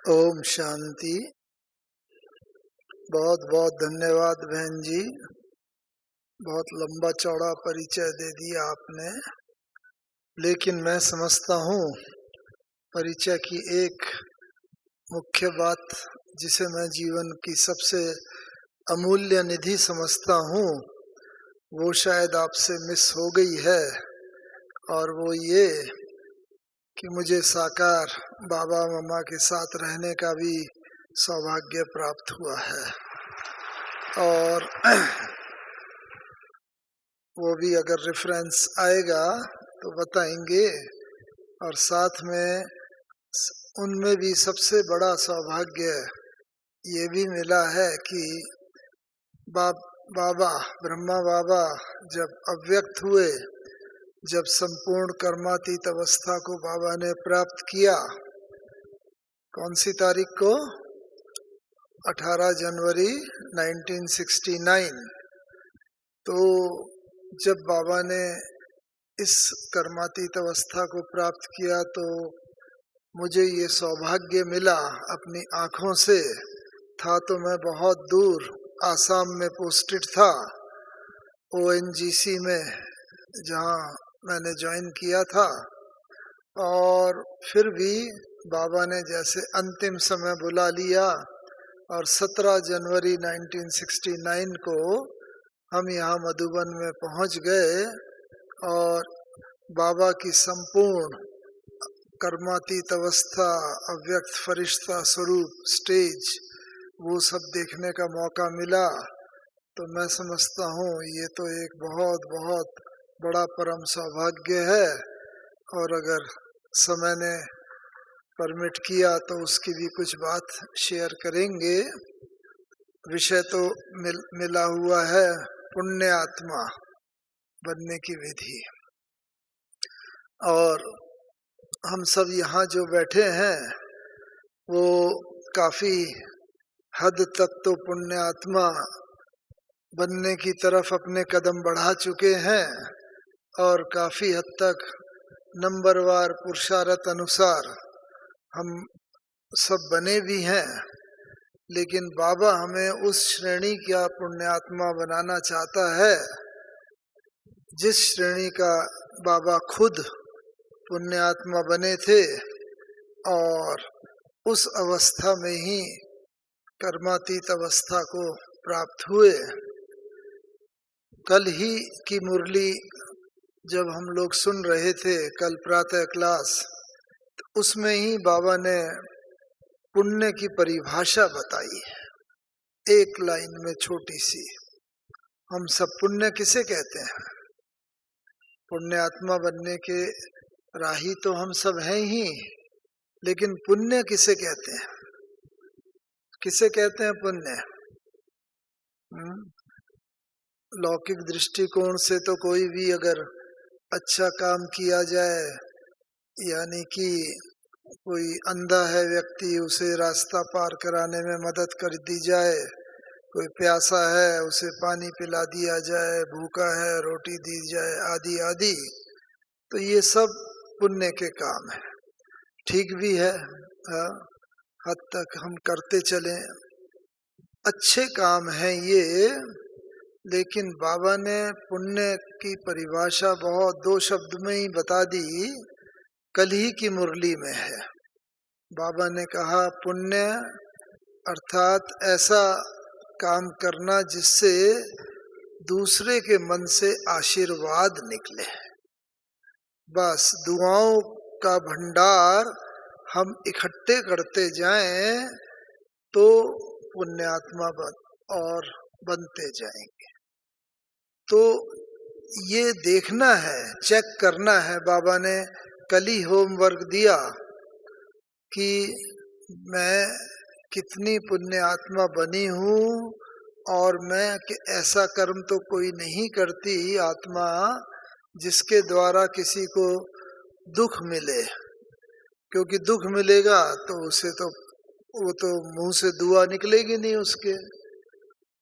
ओम शांति। बहुत बहुत धन्यवाद बहन जी, बहुत लंबा चौड़ा परिचय दे दिया आपने। लेकिन मैं समझता हूँ परिचय की एक मुख्य बात जिसे मैं जीवन की सबसे अमूल्य निधि समझता हूँ वो शायद आपसे मिस हो गई है, और वो ये कि मुझे साकार बाबा मम्मा के साथ रहने का भी सौभाग्य प्राप्त हुआ है। और वो भी अगर रेफरेंस आएगा तो बताएंगे। और साथ में उनमें भी सबसे बड़ा सौभाग्य ये भी मिला है कि बाबा ब्रह्मा बाबा जब अव्यक्त हुए, जब संपूर्ण कर्मातीत अवस्था को बाबा ने प्राप्त किया, कौन सी तारीख को? 18 जनवरी 1969। तो जब बाबा ने इस कर्मातीत अवस्था को प्राप्त किया तो मुझे ये सौभाग्य मिला अपनी आँखों से। था तो मैं बहुत दूर आसाम में पोस्टेड था, ONGC में, जहाँ मैंने ज्वाइन किया था। और फिर भी बाबा ने जैसे अंतिम समय बुला लिया और 17 जनवरी 1969 को हम यहाँ मधुबन में पहुँच गए और बाबा की संपूर्ण कर्मातीत अवस्था, अव्यक्त फरिश्ता स्वरूप, स्टेज, वो सब देखने का मौका मिला। तो मैं समझता हूँ ये तो एक बहुत बहुत बड़ा परम सौभाग्य है। और अगर समय ने परमिट किया तो उसकी भी कुछ बात शेयर करेंगे। विषय तो मिला हुआ है पुण्य आत्मा बनने की विधि। और हम सब यहाँ जो बैठे हैं वो काफी हद तक तो पुण्य आत्मा बनने की तरफ अपने कदम बढ़ा चुके हैं और काफी हद तक नंबरवार पुरुषार्थ अनुसार हम सब बने भी हैं। लेकिन बाबा हमें उस श्रेणी का पुण्यात्मा बनाना चाहता है जिस श्रेणी का बाबा खुद पुण्यात्मा बने थे, और उस अवस्था में ही कर्मातीत अवस्था को प्राप्त हुए। कल ही की मुरली जब हम लोग सुन रहे थे, कल प्रातः क्लास, तो उसमें ही बाबा ने पुण्य की परिभाषा बताई है एक लाइन में छोटी सी। हम सब पुण्य किसे कहते हैं? पुण्य आत्मा बनने के राही तो हम सब हैं ही, लेकिन पुण्य किसे कहते हैं? किसे कहते हैं पुण्य? लौकिक दृष्टिकोण से तो कोई भी अगर अच्छा काम किया जाए, यानी कि कोई अंधा है व्यक्ति, उसे रास्ता पार कराने में मदद कर दी जाए, कोई प्यासा है उसे पानी पिला दिया जाए, भूखा है रोटी दी जाए, आदि आदि, तो ये सब पुण्य के काम है। ठीक भी है, हद तक हम करते चले, अच्छे काम है ये। लेकिन बाबा ने पुण्य की परिभाषा बहुत 2 शब्द में ही बता दी, कल ही की मुरली में है। बाबा ने कहा पुण्य अर्थात ऐसा काम करना जिससे दूसरे के मन से आशीर्वाद निकले। बस दुआओं का भंडार हम इकट्ठे करते जाएं तो पुण्यात्मा और बनते जाएंगे। तो ये देखना है, चेक करना है। बाबा ने कल ही होमवर्क दिया कि मैं कितनी पुण्य आत्मा बनी हूँ, और मैं ऐसा कर्म तो कोई नहीं करती आत्मा जिसके द्वारा किसी को दुख मिले, क्योंकि दुख मिलेगा तो उसे तो वो तो मुंह से दुआ निकलेगी नहीं, उसके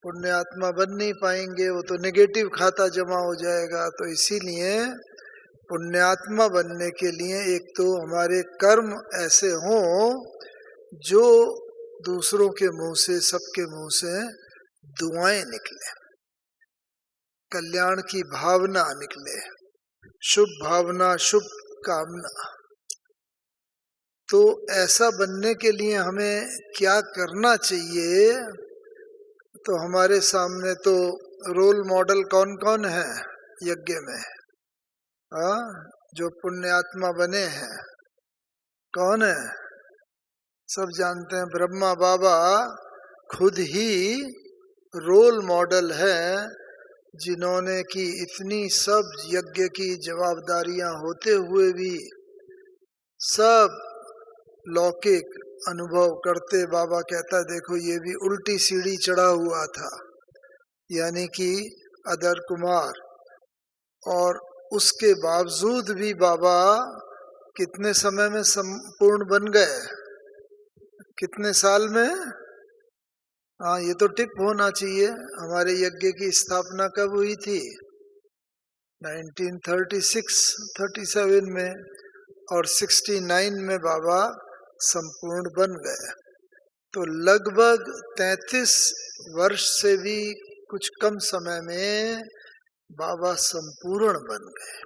पुण्य आत्मा बन नहीं पाएंगे, वो तो नेगेटिव खाता जमा हो जाएगा। तो इसीलिए पुण्यात्मा बनने के लिए एक तो हमारे कर्म ऐसे हों जो दूसरों के मुंह से, सबके मुंह से दुआएं निकले, कल्याण की भावना निकले, शुभ भावना, शुभ कामना। तो ऐसा बनने के लिए हमें क्या करना चाहिए? तो हमारे सामने तो रोल मॉडल कौन कौन है यज्ञ में? हाँ, जो पुण्यात्मा बने हैं कौन है? सब जानते हैं, ब्रह्मा बाबा खुद ही रोल मॉडल है, जिन्होंने की इतनी सब यज्ञ की जवाबदारियां होते हुए भी सब लौकिक अनुभव करते। बाबा कहता देखो ये भी उल्टी सीढ़ी चढ़ा हुआ था, यानी कि अदर कुमार, और उसके बावजूद भी बाबा कितने समय में संपूर्ण बन गए? कितने साल में? हाँ, ये तो टिप होना चाहिए। हमारे यज्ञ की स्थापना कब हुई थी? 1936, 37 में, और 69 में बाबा संपूर्ण बन गए। तो लगभग 33 वर्ष से भी कुछ कम समय में बाबा संपूर्ण बन गए,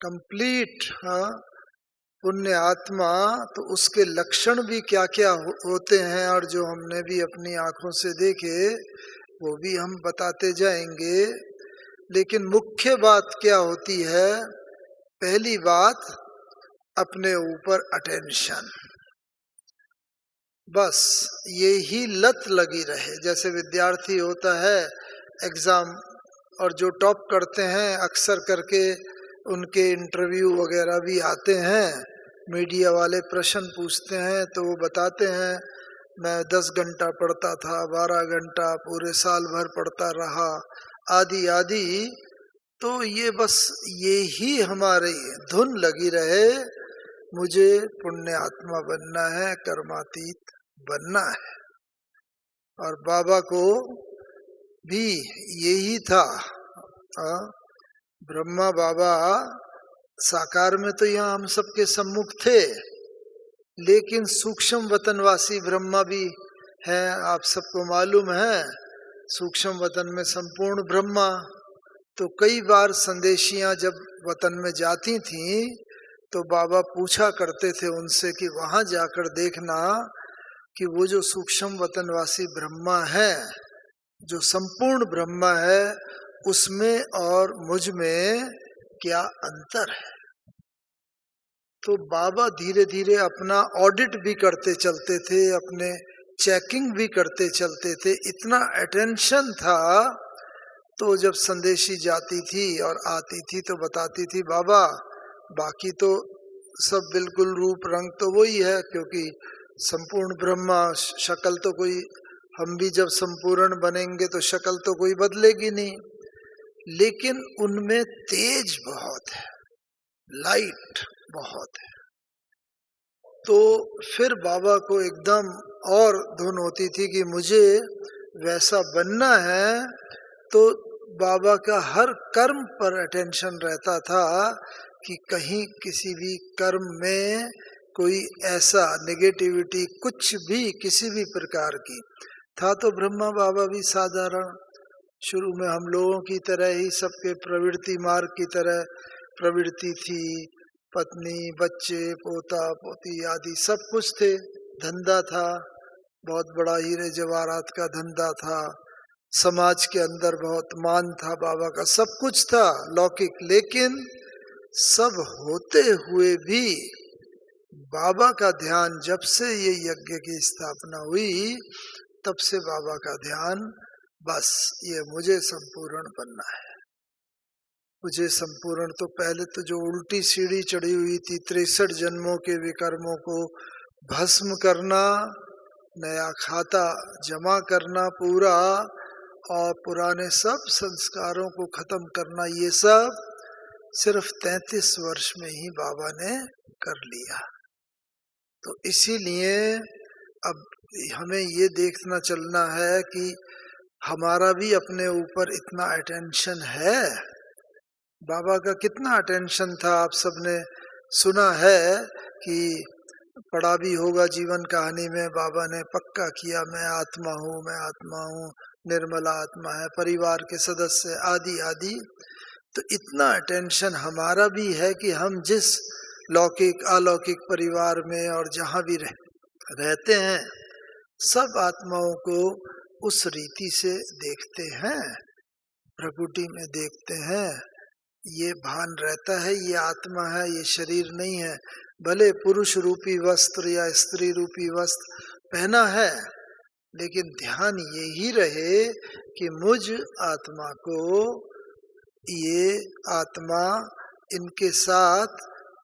कंप्लीट। हाँ, पुण्य आत्मा, तो उसके लक्षण भी क्या क्या होते हैं, और जो हमने भी अपनी आंखों से देखे वो भी हम बताते जाएंगे। लेकिन मुख्य बात क्या होती है? पहली बात, अपने ऊपर अटेंशन, बस ये ही लत लगी रहे। जैसे विद्यार्थी होता है एग्जाम, और जो टॉप करते हैं अक्सर करके उनके इंटरव्यू वगैरह भी आते हैं, मीडिया वाले प्रश्न पूछते हैं तो वो बताते हैं मैं 10 घंटा पढ़ता था, 12 घंटा, पूरे साल भर पढ़ता रहा, आदि आदि। तो ये बस ये ही हमारी धुन लगी रहे, मुझे पुण्य आत्मा बनना है, कर्मातीत बनना है। और बाबा को भी यही था। ब्रह्मा बाबा साकार में तो यहाँ हम सबके सम्मुख थे, लेकिन सूक्ष्म वतनवासी ब्रह्मा भी हैं, आप सबको मालूम है। सूक्ष्म वतन में संपूर्ण ब्रह्मा। तो कई बार संदेशियां जब वतन में जाती थीं तो बाबा पूछा करते थे उनसे कि वहां जाकर देखना कि वो जो सूक्ष्म वतनवासी ब्रह्मा है, जो संपूर्ण ब्रह्मा है, उसमें और मुझ में क्या अंतर है। तो बाबा धीरे धीरे अपना ऑडिट भी करते चलते थे, अपने चेकिंग भी करते चलते थे, इतना अटेंशन था। तो जब संदेशी जाती थी और आती थी तो बताती थी बाबा बाकी तो सब बिल्कुल रूप रंग तो वही है, क्योंकि संपूर्ण ब्रह्मा, शक्ल तो कोई, हम भी जब संपूर्ण बनेंगे तो शक्ल तो कोई बदलेगी नहीं, लेकिन उनमें तेज बहुत है, लाइट बहुत है। तो फिर बाबा को एकदम और धुन होती थी कि मुझे वैसा बनना है। तो बाबा का हर कर्म पर अटेंशन रहता था कि कहीं किसी भी कर्म में कोई ऐसा नेगेटिविटी कुछ भी किसी भी प्रकार की था। तो ब्रह्मा बाबा भी साधारण, शुरू में हम लोगों की तरह ही सबके प्रवृत्ति मार्ग की तरह प्रवृत्ति थी, पत्नी, बच्चे, पोता पोती आदि सब कुछ थे, धंधा था, बहुत बड़ा हीरे जवाहरात का धंधा था, समाज के अंदर बहुत मान था, बाबा का सब कुछ था लौकिक। लेकिन सब होते हुए भी बाबा का ध्यान, जब से ये यज्ञ की स्थापना हुई तब से बाबा का ध्यान बस ये मुझे संपूर्ण बनना है, मुझे संपूर्ण। तो पहले तो जो उल्टी सीढ़ी चढ़ी हुई थी 63 जन्मों के विकर्मों को भस्म करना, नया खाता जमा करना पूरा, और पुराने सब संस्कारों को खत्म करना, ये सब सिर्फ 33 वर्ष में ही बाबा ने कर लिया। तो इसीलिए अब हमें ये देखना चलना है कि हमारा भी अपने ऊपर इतना अटेंशन है। बाबा का कितना अटेंशन था, आप सबने सुना है कि पढ़ा भी होगा जीवन कहानी में, बाबा ने पक्का किया मैं आत्मा हूँ, मैं आत्मा हूँ, निर्मला आत्मा है, परिवार के सदस्य आदि आदि। तो इतना अटेंशन हमारा भी है कि हम जिस लौकिक अलौकिक परिवार में और जहाँ भी रहते हैं, सब आत्माओं को उस रीति से देखते हैं, प्रकृति में देखते हैं। ये भान रहता है, ये आत्मा है, ये शरीर नहीं है। भले पुरुष रूपी वस्त्र या स्त्री रूपी वस्त्र पहना है, लेकिन ध्यान यही रहे कि मुझ आत्मा को, ये आत्मा इनके साथ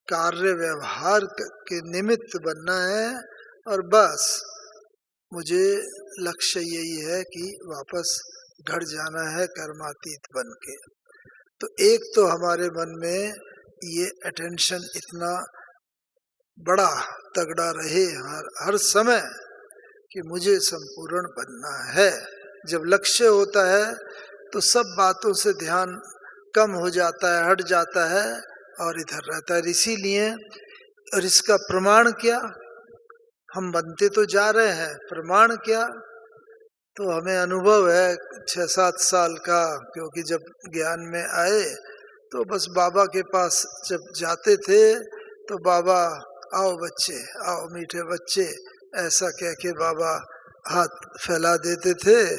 कार्य व्यवहार के निमित्त बनना है, और बस मुझे लक्ष्य यही है कि वापस घर जाना है कर्मातीत बन के। तो एक तो हमारे मन में ये अटेंशन इतना बड़ा तगड़ा रहे हर समय कि मुझे संपूर्ण बनना है। जब लक्ष्य होता है तो सब बातों से ध्यान कम हो जाता है, हट जाता है और इधर रहता है। इसीलिए, और इसका प्रमाण क्या, हम बनते तो जा रहे हैं, प्रमाण क्या, तो हमें अनुभव है 6-7 साल का, क्योंकि जब ज्ञान में आए तो बस बाबा के पास जब जाते थे तो बाबा आओ बच्चे, आओ मीठे बच्चे, ऐसा कह के बाबा हाथ फैला देते थे,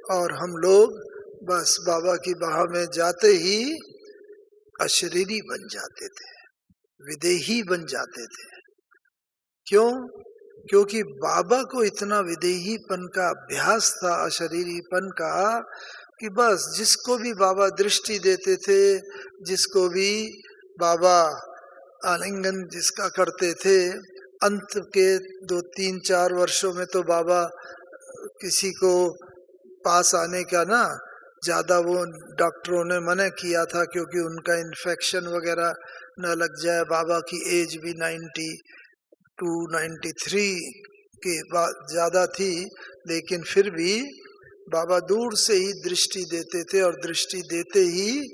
और हम लोग बस बाबा की बाह में जाते ही अशरीरी बन जाते थे, विदेही बन जाते थे। क्यों? क्योंकि बाबा को इतना विदेहीपन का अभ्यास था, अशरीरीपन का, कि बस जिसको भी बाबा दृष्टि देते थे, जिसको भी बाबा आलिंगन जिसका करते थे, अंत के 2-3-4 वर्षों में तो बाबा किसी को पास आने का ना ज्यादा, वो डॉक्टरों ने मना किया था क्योंकि उनका इन्फेक्शन वगैरह न लग जाए। बाबा की एज भी 92-93 के बाद ज्यादा थी, लेकिन फिर भी बाबा दूर से ही दृष्टि देते थे, और दृष्टि देते ही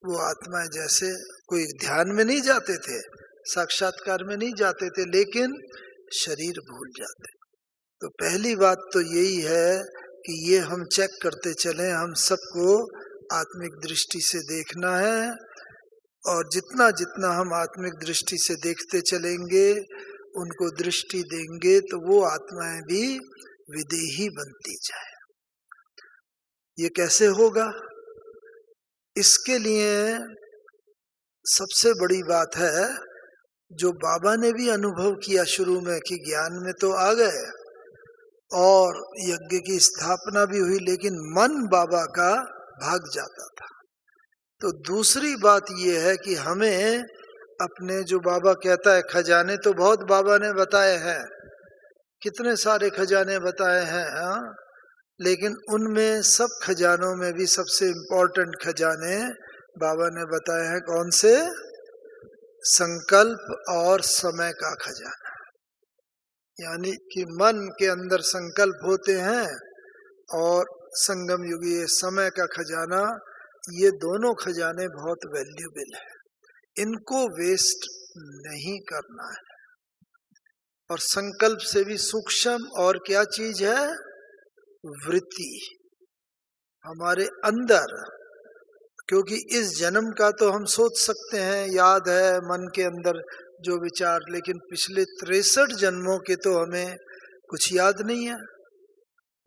वो आत्माएं जैसे कोई ध्यान में नहीं जाते थे, साक्षात्कार में नहीं जाते थे, लेकिन शरीर भूल जाते। तो पहली बात तो यही है कि ये हम चेक करते चलें, हम सबको आत्मिक दृष्टि से देखना है, और जितना जितना हम आत्मिक दृष्टि से देखते चलेंगे, उनको दृष्टि देंगे, तो वो आत्माएं भी विदेही बनती जाए। ये कैसे होगा? इसके लिए सबसे बड़ी बात है, जो बाबा ने भी अनुभव किया शुरू में कि ज्ञान में तो आ गए और यज्ञ की स्थापना भी हुई, लेकिन मन बाबा का भाग जाता था। तो दूसरी बात यह है कि हमें अपने, जो बाबा कहता है खजाने तो बहुत बाबा ने बताए हैं, कितने सारे खजाने बताए हैं, हाँ, लेकिन उनमें सब खजानों में भी सबसे इम्पोर्टेंट खजाने बाबा ने बताए हैं। कौन से? संकल्प और समय का खजाना। यानी कि मन के अंदर संकल्प होते हैं, और संगम युगी समय का खजाना, ये दोनों खजाने बहुत वैल्यूबल है, इनको वेस्ट नहीं करना है। और संकल्प से भी सूक्ष्म और क्या चीज है? वृत्ति हमारे अंदर। क्योंकि इस जन्म का तो हम सोच सकते हैं, याद है मन के अंदर जो विचार, लेकिन पिछले 63 जन्मों के तो हमें कुछ याद नहीं है,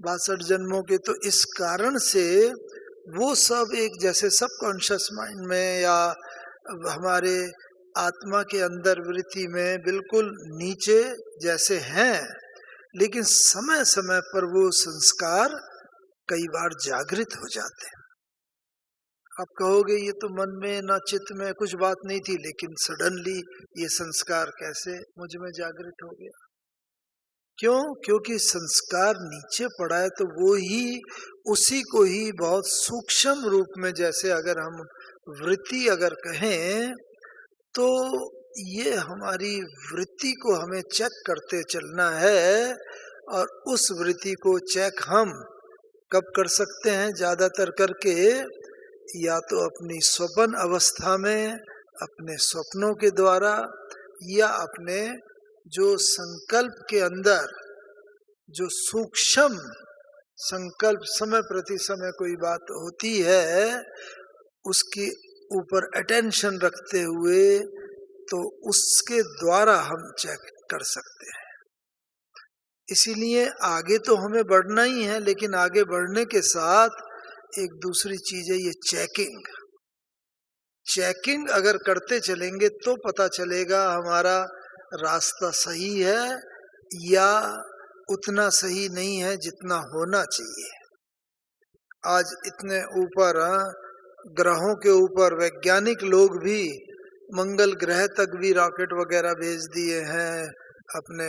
62 जन्मों के। तो इस कारण से वो सब एक जैसे सबकॉन्शियस माइंड में या हमारे आत्मा के अंदर वृत्ति में बिल्कुल नीचे जैसे हैं, लेकिन समय समय पर वो संस्कार कई बार जागृत हो जाते हैं। आप कहोगे ये तो मन में ना चित्त में कुछ बात नहीं थी, लेकिन सडनली ये संस्कार कैसे मुझ में जागृत हो गया? क्यों? क्योंकि संस्कार नीचे पड़ा है, तो वो ही उसी को ही बहुत सूक्ष्म रूप में, जैसे अगर हम वृत्ति अगर कहें, तो ये हमारी वृत्ति को हमें चेक करते चलना है। और उस वृत्ति को चेक हम कब कर सकते हैं? ज्यादातर करके या तो अपनी स्वप्न अवस्था में, अपने स्वप्नों के द्वारा, या अपने जो संकल्प के अंदर जो सूक्ष्म संकल्प समय प्रति समय कोई बात होती है, उसके ऊपर अटेंशन रखते हुए तो उसके द्वारा हम चेक कर सकते हैं। इसीलिए आगे तो हमें बढ़ना ही है, लेकिन आगे बढ़ने के साथ एक दूसरी चीज है ये चेकिंग। चेकिंग अगर करते चलेंगे तो पता चलेगा हमारा रास्ता सही है या उतना सही नहीं है जितना होना चाहिए। आज इतने ऊपर ग्रहों के ऊपर वैज्ञानिक लोग भी मंगल ग्रह तक भी रॉकेट वगैरह भेज दिए हैं अपने।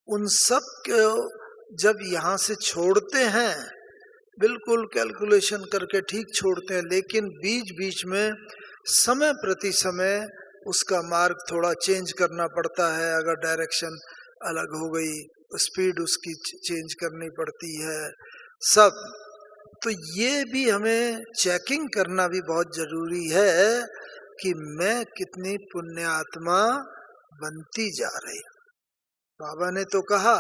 उन सब को जब यहाँ से छोड़ते हैं, बिल्कुल कैलकुलेशन करके ठीक छोड़ते हैं, लेकिन बीच बीच में समय प्रति समय उसका मार्ग थोड़ा चेंज करना पड़ता है। अगर डायरेक्शन अलग हो गई, स्पीड उसकी चेंज करनी पड़ती है सब। तो ये भी हमें चेकिंग करना भी बहुत जरूरी है कि मैं कितनी पुण्यात्मा बनती जा रही। बाबा ने तो कहा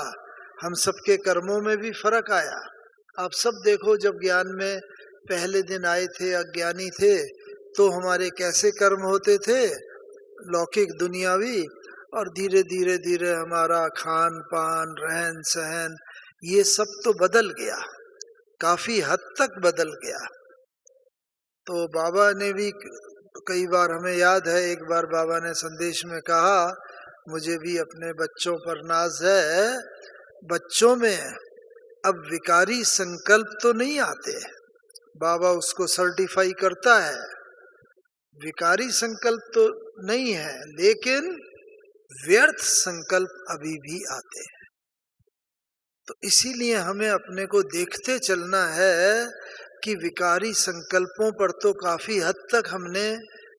हम सबके कर्मों में भी फर्क आया। आप सब देखो, जब ज्ञान में पहले दिन आए थे, अज्ञानी थे, तो हमारे कैसे कर्म होते थे, लौकिक दुनियावी, और धीरे धीरे धीरे हमारा खान पान रहन सहन ये सब तो बदल गया, काफी हद तक बदल गया। तो बाबा ने भी कई बार, हमें याद है एक बार बाबा ने संदेश में कहा, मुझे भी अपने बच्चों पर नाज है, बच्चों में अब विकारी संकल्प तो नहीं आते। बाबा उसको सर्टिफाई करता है, विकारी संकल्प तो नहीं है, लेकिन व्यर्थ संकल्प अभी भी आते हैं। तो इसीलिए हमें अपने को देखते चलना है कि विकारी संकल्पों पर तो काफी हद तक हमने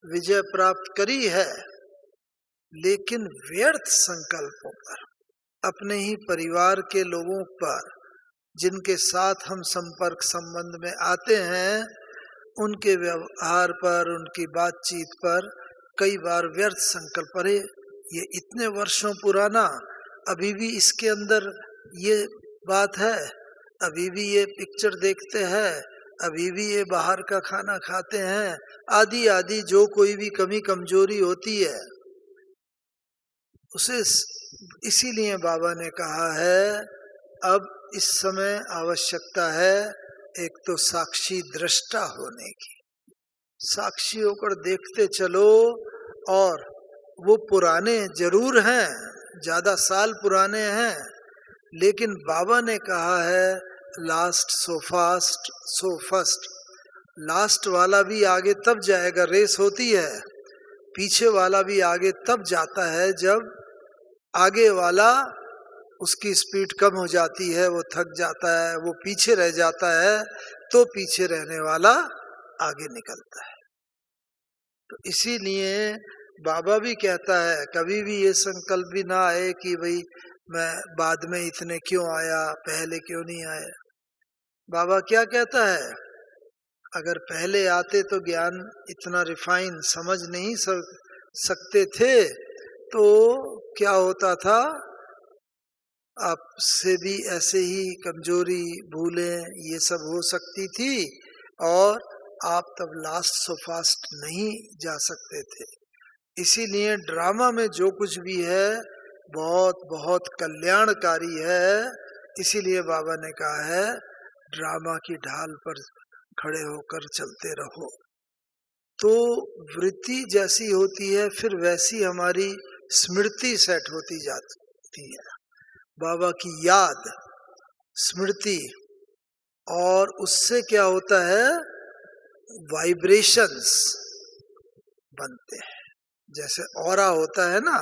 विजय प्राप्त करी है, लेकिन व्यर्थ संकल्पों पर, अपने ही परिवार के लोगों पर, जिनके साथ हम संपर्क संबंध में आते हैं, उनके व्यवहार पर, उनकी बातचीत पर कई बार व्यर्थ संकल्प, अरे ये इतने वर्षों पुराना, अभी भी इसके अंदर ये बात है, अभी भी ये पिक्चर देखते हैं, अभी भी ये बाहर का खाना खाते हैं, आदि आदि जो कोई भी कमी कमजोरी होती है उसे। इसीलिए बाबा ने कहा है अब इस समय आवश्यकता है एक तो साक्षी दृष्टा होने की, साक्षी होकर देखते चलो। और वो पुराने जरूर हैं, ज्यादा साल पुराने हैं, लेकिन बाबा ने कहा है last so fast so first. Last वाला भी आगे तब जाएगा, रेस होती है, पीछे वाला भी आगे तब जाता है जब आगे वाला, उसकी स्पीड कम हो जाती है, वो थक जाता है, वो पीछे रह जाता है, तो पीछे रहने वाला आगे निकलता है। तो इसीलिए बाबा भी कहता है कभी भी ये संकल्प भी ना आए कि भाई मैं बाद में इतने क्यों आया, पहले क्यों नहीं आया। बाबा क्या कहता है, अगर पहले आते तो ज्ञान इतना रिफाइन समझ नहीं सकते थे, तो क्या होता था, आपसे भी ऐसे ही कमजोरी, भूलें ये सब हो सकती थी, और आप तब लास्ट सो फास्ट नहीं जा सकते थे। इसीलिए ड्रामा में जो कुछ भी है बहुत बहुत कल्याणकारी है। इसीलिए बाबा ने कहा है ड्रामा की ढाल पर खड़े होकर चलते रहो। तो वृत्ति जैसी होती है, फिर वैसी हमारी स्मृति सेट होती जाती है। बाबा की याद, स्मृति, और उससे क्या होता है, वाइब्रेशंस बनते हैं। जैसे ऑरा होता है ना,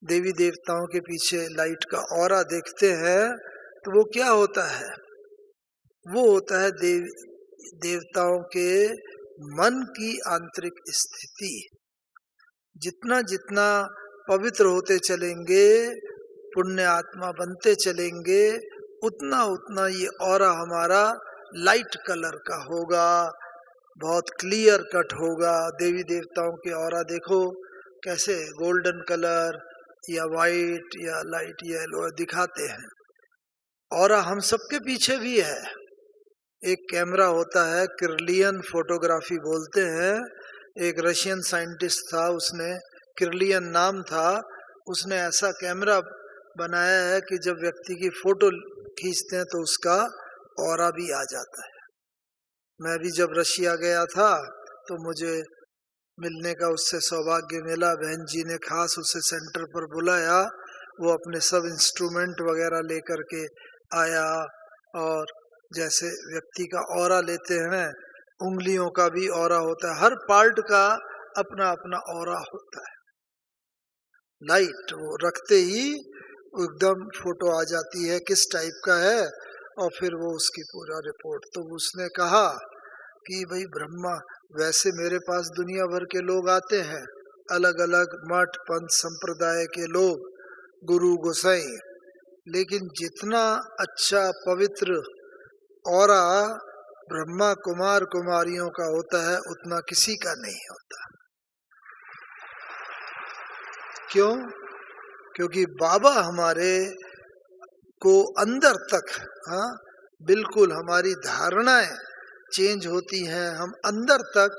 देवी देवताओं के पीछे लाइट का ऑरा देखते हैं, तो वो क्या होता है, वो होता है देवताओं के मन की आंतरिक स्थिति। जितना जितना पवित्र होते चलेंगे, पुण्य आत्मा बनते चलेंगे, उतना उतना ये ऑरा हमारा लाइट कलर का होगा, बहुत क्लियर कट होगा। देवी देवताओं के ऑरा देखो कैसे गोल्डन कलर, या वाइट या लाइट येलो दिखाते हैं। ऑरा हम सबके पीछे भी है। एक कैमरा होता है, किर्लियन फोटोग्राफी बोलते हैं। एक रशियन साइंटिस्ट था, उसने, किर्लियन नाम था, उसने ऐसा कैमरा बनाया है कि जब व्यक्ति की फोटो खींचते हैं तो उसका ऑरा भी आ जाता है। मैं भी जब रशिया गया था तो मुझे मिलने का उससे सौभाग्य मिला। बहन जी ने खास उसे सेंटर पर बुलाया, वो अपने सब इंस्ट्रूमेंट वगैरह लेकर के आया। और जैसे व्यक्ति का ऑरा लेते हैं, उंगलियों का भी ऑरा होता है, हर पार्ट का अपना अपना ऑरा होता है। लाइट वो रखते ही एकदम फोटो आ जाती है किस टाइप का है, और फिर वो उसकी पूरा रिपोर्ट। तो उसने कहा कि भाई ब्रह्मा, वैसे मेरे पास दुनिया भर के लोग आते हैं, अलग अलग मठ पंथ संप्रदाय के लोग, गुरु गोसाई, लेकिन जितना अच्छा पवित्र ऑरा ब्रह्मा कुमार कुमारियों का होता है उतना किसी का नहीं होता। क्यों? क्योंकि बाबा हमारे को अंदर तक, हाँ, बिल्कुल हमारी धारणाएं चेंज होती हैं, हम अंदर तक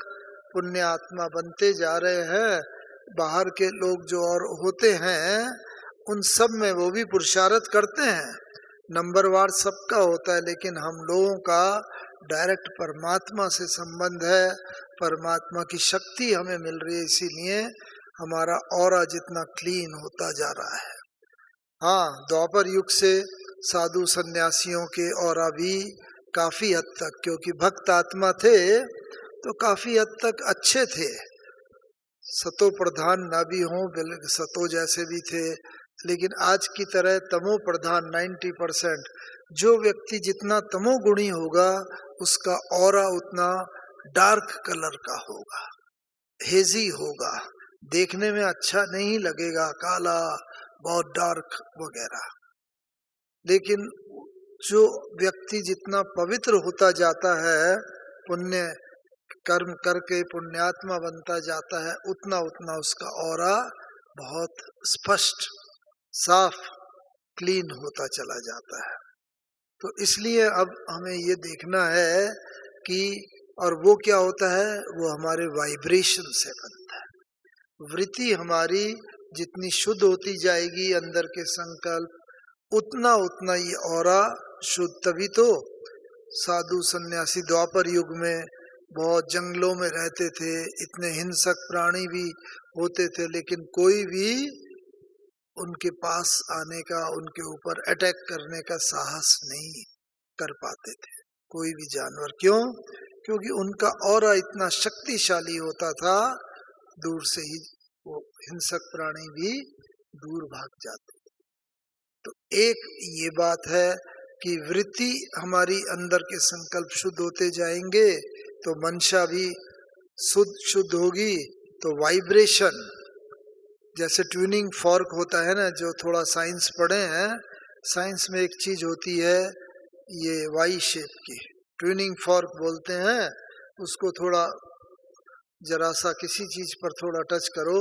पुण्य आत्मा बनते जा रहे हैं। बाहर के लोग जो और होते हैं उन सब में वो भी पुरुषार्थ करते हैं, नंबरवार सबका होता है, लेकिन हम लोगों का डायरेक्ट परमात्मा से संबंध है, परमात्मा की शक्ति हमें मिल रही है, इसीलिए हमारा ऑरा जितना क्लीन होता जा रहा है। हाँ, द्वापर युग से साधु सन्यासियों के ऑरा भी काफी हद तक, क्योंकि भक्त आत्मा थे तो काफी हद तक अच्छे थे, सतो प्रधान ना भी हों, सतो जैसे भी थे, लेकिन आज की तरह तमो प्रधान 90%। जो व्यक्ति जितना तमोगुणी होगा उसका ऑरा उतना डार्क कलर का होगा, हेजी होगा, देखने में अच्छा नहीं लगेगा, काला, बहुत डार्क वगैरह। लेकिन जो व्यक्ति जितना पवित्र होता जाता है, पुण्य कर्म करके पुण्यात्मा बनता जाता है, उतना उतना उसका ऑरा बहुत स्पष्ट, साफ, क्लीन होता चला जाता है। तो इसलिए अब हमें ये देखना है कि, और वो क्या होता है, वो हमारे वाइब्रेशन से बनता है। वृत्ति हमारी जितनी शुद्ध होती जाएगी, अंदर के संकल्प, उतना उतना ये ऑरा शुद्ध। तभी तो साधु सन्यासी द्वापर युग में बहुत जंगलों में रहते थे, इतने हिंसक प्राणी भी होते थे, लेकिन कोई भी उनके पास आने का, उनके ऊपर अटैक करने का साहस नहीं कर पाते थे, कोई भी जानवर। क्यों? क्योंकि उनका ऑरा इतना शक्तिशाली होता था, दूर से ही वो हिंसक प्राणी भी दूर भाग जाते। तो एक ये बात है कि वृत्ति हमारी अंदर के संकल्प शुद्ध होते जाएंगे तो मंशा भी शुद्ध होगी। तो वाइब्रेशन, जैसे ट्यूनिंग फॉर्क होता है ना, जो थोड़ा साइंस पढ़े हैं, साइंस में एक चीज होती है ये वाई शेप की, ट्यूनिंग फॉर्क बोलते हैं उसको। थोड़ा जरा सा किसी चीज पर थोड़ा टच करो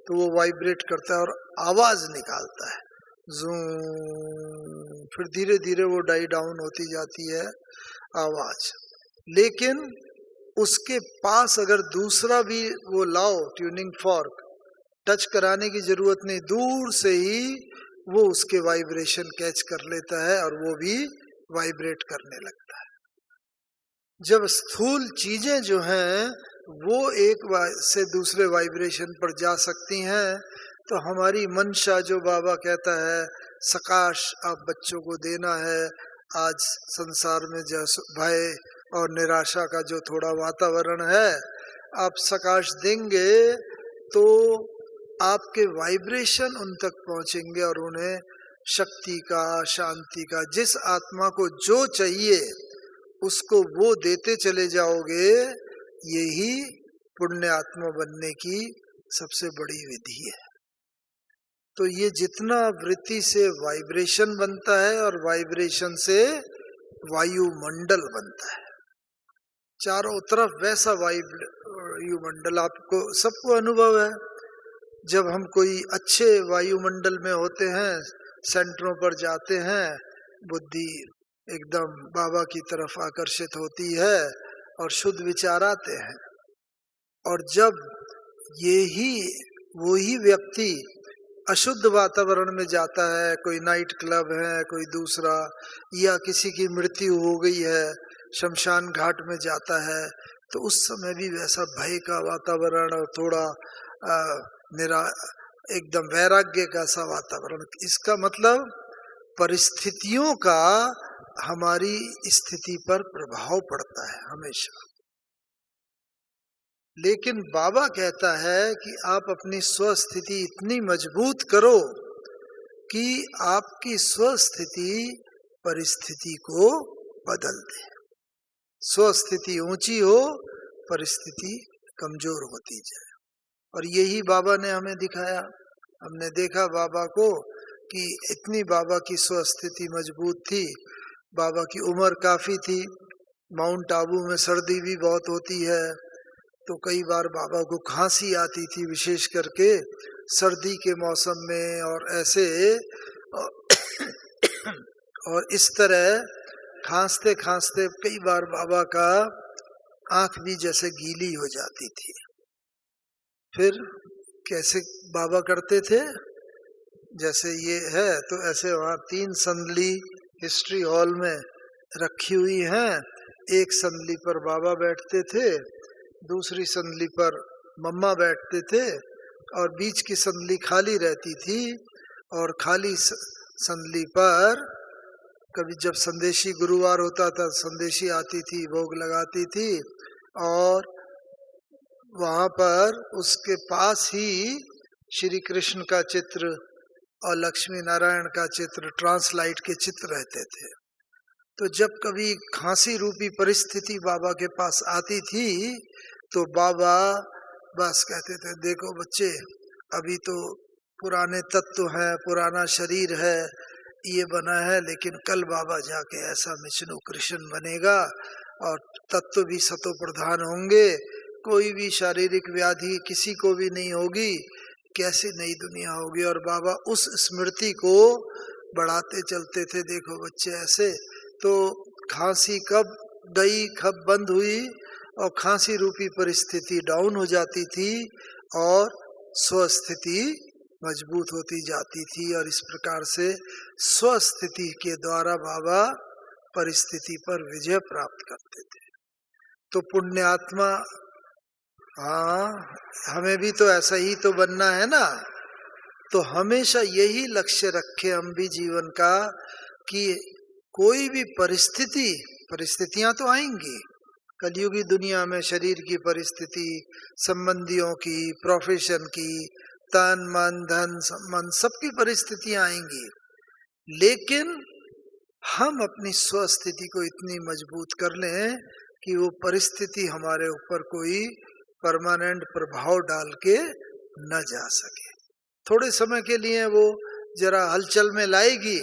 तो वो वाइब्रेट करता है और आवाज निकालता है, जूम, फिर धीरे धीरे वो डाई डाउन होती जाती है आवाज। लेकिन उसके पास अगर दूसरा भी वो लाओ ट्यूनिंग फॉर्क, टच कराने की जरूरत नहीं, दूर से ही वो उसके वाइब्रेशन कैच कर लेता है और वो भी वाइब्रेट करने लगता है। जब स्थूल चीजें जो हैं वो एक से दूसरे वाइब्रेशन पर जा सकती हैं, तो हमारी मंशा, जो बाबा कहता है सकाश आप बच्चों को देना है, आज संसार में जैसे भय और निराशा का जो थोड़ा वातावरण है, आप सकाश देंगे तो आपके वाइब्रेशन उन तक पहुंचेंगे और उन्हें शक्ति का, शांति का, जिस आत्मा को जो चाहिए उसको वो देते चले जाओगे। यही पुण्य आत्मा बनने की सबसे बड़ी विधि है। तो ये जितना वृत्ति से वाइब्रेशन बनता है और वाइब्रेशन से वायुमंडल बनता है, चारों तरफ वैसा वायुमंडल आपको सबको अनुभव है। जब हम कोई अच्छे वायुमंडल में होते हैं, सेंटरों पर जाते हैं, बुद्धि एकदम बाबा की तरफ आकर्षित होती है और शुद्ध विचार आते हैं। और जब यही वही व्यक्ति अशुद्ध वातावरण में जाता है, कोई नाइट क्लब है, कोई दूसरा, या किसी की मृत्यु हो गई है, शमशान घाट में जाता है, तो उस समय भी वैसा भय का वातावरण और थोड़ा निरा एकदम वैराग्य का सा वातावरण। इसका मतलब परिस्थितियों का हमारी स्थिति पर प्रभाव पड़ता है हमेशा। लेकिन बाबा कहता है कि आप अपनी स्वस्थिति इतनी मजबूत करो कि आपकी स्वस्थिति परिस्थिति को बदल दे। स्वस्थिति ऊंची हो, परिस्थिति कमजोर होती जाए। और यही बाबा ने हमें दिखाया। हमने देखा बाबा को कि इतनी बाबा की स्वस्थिति मजबूत थी। बाबा की उम्र काफी थी। माउंट आबू में सर्दी भी बहुत होती है, तो कई बार बाबा को खांसी आती थी, विशेष करके सर्दी के मौसम में। और ऐसे और इस तरह खांसते खांसते कई बार बाबा का आंख भी जैसे गीली हो जाती थी। फिर कैसे बाबा करते थे, जैसे ये है तो ऐसे वहाँ 3 संदली हिस्ट्री हॉल में रखी हुई हैं। एक संदली पर बाबा बैठते थे, दूसरी संदली पर मम्मा बैठते थे, और बीच की संदली खाली रहती थी। और खाली संदली पर कभी जब संदेशी गुरुवार होता था, संदेशी आती थी, भोग लगाती थी, और वहां पर उसके पास ही श्री कृष्ण का चित्र और लक्ष्मी नारायण का चित्र, ट्रांसलाइट के चित्र रहते थे। तो जब कभी खांसी रूपी परिस्थिति बाबा के पास आती थी, तो बाबा बस कहते थे, देखो बच्चे, अभी तो पुराने तत्व हैं, पुराना शरीर है, ये बना है, लेकिन कल बाबा जाके ऐसा विष्णु कृष्ण बनेगा और तत्व भी सतो प्रधान होंगे, कोई भी शारीरिक व्याधि किसी को भी नहीं होगी, कैसी नई दुनिया होगी। और बाबा उस स्मृति को बढ़ाते चलते थे, देखो बच्चे ऐसे। तो खांसी कब गई, कब बंद हुई, और खांसी रूपी परिस्थिति डाउन हो जाती थी और स्वस्थिति मजबूत होती जाती थी। और इस प्रकार से स्वस्थिति के द्वारा बाबा परिस्थिति पर विजय प्राप्त करते थे। तो पुण्यात्मा, हाँ, हमें भी तो ऐसा ही तो बनना है ना। तो हमेशा यही लक्ष्य रखे हम भी जीवन का कि कोई भी परिस्थितियां तो आएंगी कलयुगी दुनिया में, शरीर की परिस्थिति, संबंधियों की, प्रोफेशन की, तन मन धन संबंध, सबकी परिस्थितियां आएंगी। लेकिन हम अपनी स्वस्थिति को इतनी मजबूत कर लें कि वो परिस्थिति हमारे ऊपर कोई परमानेंट प्रभाव डाल के न जा सके। थोड़े समय के लिए वो जरा हलचल में लाएगी,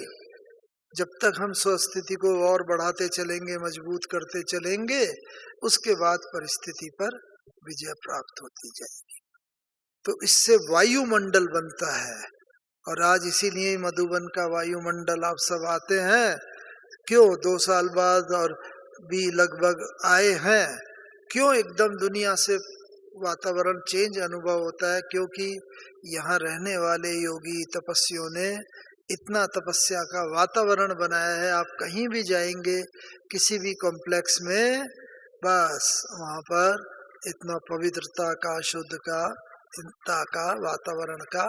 जब तक हम स्वस्थिति को और बढ़ाते चलेंगे, मजबूत करते चलेंगे, उसके बाद परिस्थिति पर विजय प्राप्त होती जाएगी। तो इससे वायुमंडल बनता है। और आज इसीलिए मधुबन का वायुमंडल आप सब आते हैं। क्यों 2 साल बाद और भी लगभग आए हैं, क्यों एकदम दुनिया से वातावरण चेंज अनुभव होता है? क्योंकि यहाँ रहने वाले योगी तपस्वियों ने इतना तपस्या का वातावरण बनाया है। आप कहीं भी जाएंगे, किसी भी कॉम्प्लेक्स में, बस वहाँ पर इतना पवित्रता का, शुद्ध का, चिंता का, वातावरण का